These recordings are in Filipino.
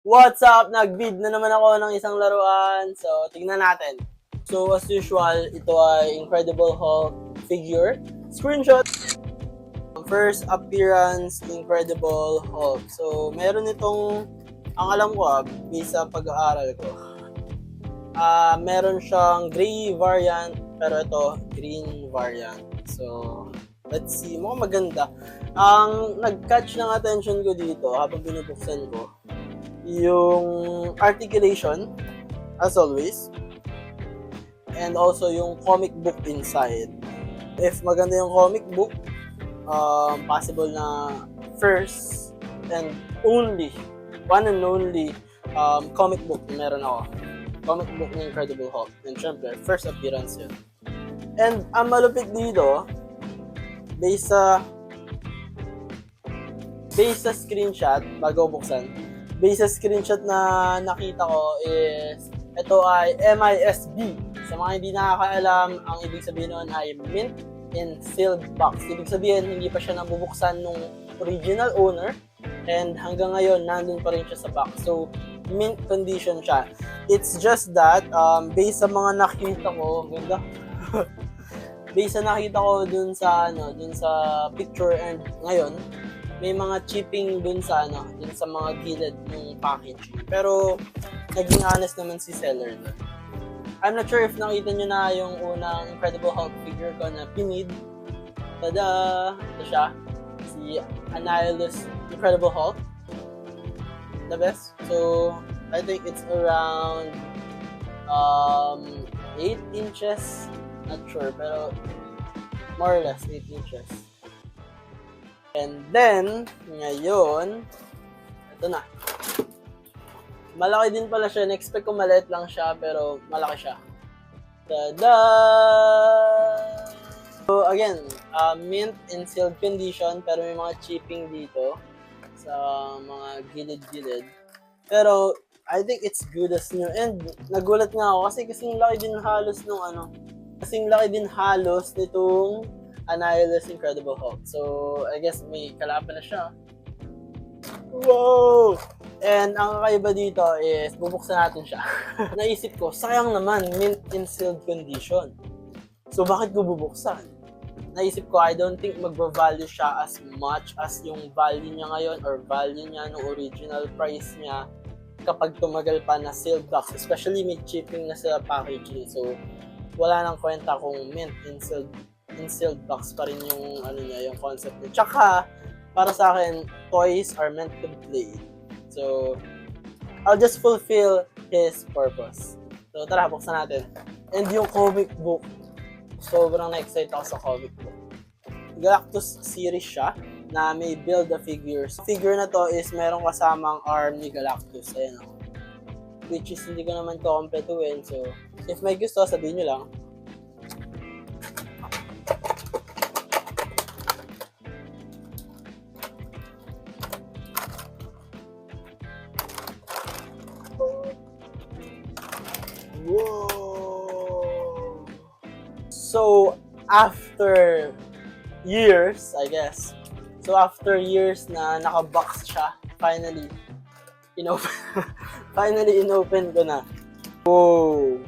What's up? Nag-bid na naman ako ng isang laruan. So, tignan natin. So, as usual, ito ay Incredible Hulk figure. Screenshot. First appearance, Incredible Hulk. So, meron itong, ang alam ko based sa pag-aaral ko. Meron siyang gray variant, pero ito, green variant. So, let's see. Mukhang maganda. Ang nag-catch ng attention ko dito habang binubuksan ko, yung articulation, as always, and also yung comic book inside. If maganda yung comic book, possible na first and only, one and only comic book na meron ako. Comic book ng Incredible Hulk. And syempre, first appearance yun. And ang malupit dito, based sa screenshot, bago buksan, based sa screenshot na nakita ko is, ito ay MISB. Sa mga hindi nakakaalam, ang ibig sabihin nun ay mint in sealed box. Ibig sabihin, hindi pa siya nabubuksan nung original owner, and hanggang ngayon, nandun pa rin siya sa box. So, mint condition siya. It's just that, based sa mga nakita ko, ganda. Based sa nakita ko dun sa picture, and ngayon, may mga chipping dun sa mga gilid ng packaging. Pero naging honest naman si seller dun. I'm not sure if nakita nyo na yung unang Incredible Hulk figure ko na pinid. Tada! Ito siya. Si Annihilus Incredible Hulk. The best. So, I think it's around 8 inches. Not sure, pero more or less 8 inches. And then, ngayon, ito na. Malaki din pala siya. Na-expect ko maliit lang siya, pero malaki siya. Tada! So, again, mint in sealed condition, pero may mga chipping dito sa mga gilid-gilid. Pero, I think it's good as new. And, nagulat nga ako kasi kasing laki din halos nitong Annihilus Incredible Hulk. So, I guess may kalaban na siya. Wow! And ang kakaiba dito is, bubuksan natin siya. Naisip ko, sayang naman, mint in sealed condition. So, bakit ko bubuksan? Naisip ko, I don't think magbavalue siya as much as yung value niya ngayon or value niya ng original price niya kapag tumagal pa na sealed box. Especially may chipping na sa packaging. So, wala nang kwenta kung mint in sealed box pa rin yung yung concept niya. Tsaka, para sa akin, toys are meant to be played. So, I'll just fulfill his purpose. So, tara, buksan natin. And yung comic book, sobrang na-excite ako sa comic book. Galactus series siya na may build-a-figures. Figure na to is merong kasamang arm ni Galactus. Ayan o. Which is hindi ko naman kukompletuin. So, if may gusto, sabihin nyo lang. Whoa! So, after years, I guess. So, after years na naka-box siya, finally inopen ko na. Whoa!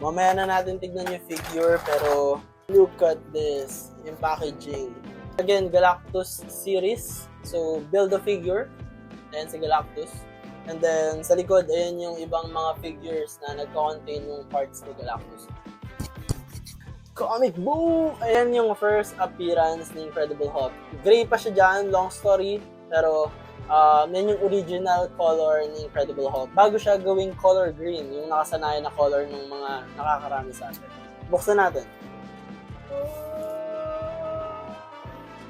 Mamaya na natin tignan yung figure, pero look at this, yung packaging. Again, Galactus series. So, build a figure. Ayan si Galactus. And then, sa likod, ayan yung ibang mga figures na nagko-contain ng parts ni Galactus. Comic book! Ayan yung first appearance ni Incredible Hulk. Gray pa siya dyan, long story. Pero, yan yung original color ni Incredible Hulk. Bago siya gawing color green, yung nakasanayan na color ng mga nakakarami sa atin. Buksan natin.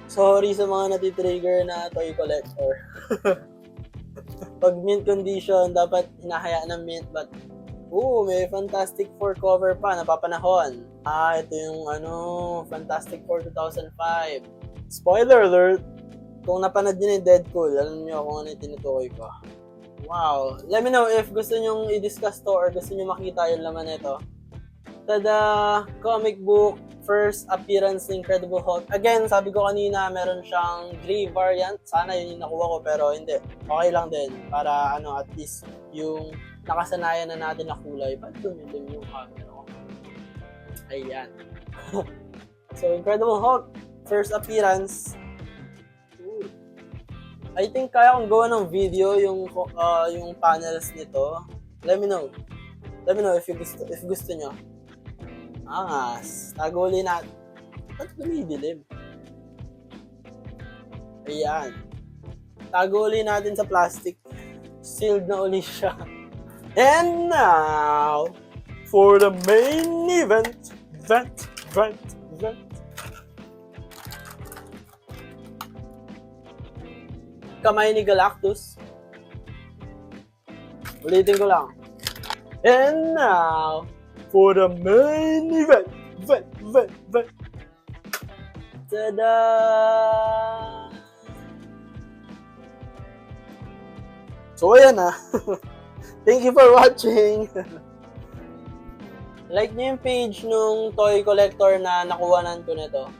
Sorry sa mga natitrigger na toy collector. Pag mint condition, dapat hinahayaan ng mint, but may Fantastic Four cover pa, napapanahon. Ito yung Fantastic Four 2005. Spoiler alert! Kung napanood nyo yung Deadpool, alam nyo kung ano yung tinutukoy ko. Wow! Let me know if gusto nyo i-discuss to or gusto nyo makita yung laman nito. Tada! Comic book, first appearance ng Incredible Hulk. Again, sabi ko kanina, meron siyang gray variant. Sana yun yung nakuha ko, pero hindi. Okay lang din. Para at least yung nakasanayan na natin na kulay. Ba't dumilim yung camera ko? Ayan. So, Incredible Hulk, first appearance. Ooh. I think kaya kong gawa ng video yung panels nito. Let me know if gusto nyo. Angas. Tago ulit natin. Ba't bumidilim? Ayan. Tago ulit natin sa plastic. Sealed na ulit siya. And now, for the main event. Kamay ni Galactus. Ulitin ko lang. And now, for the main event. Tada! So, ayan na. Thank you for watching. Like nyo yung page nung toy collector na nakuhanan ko nito.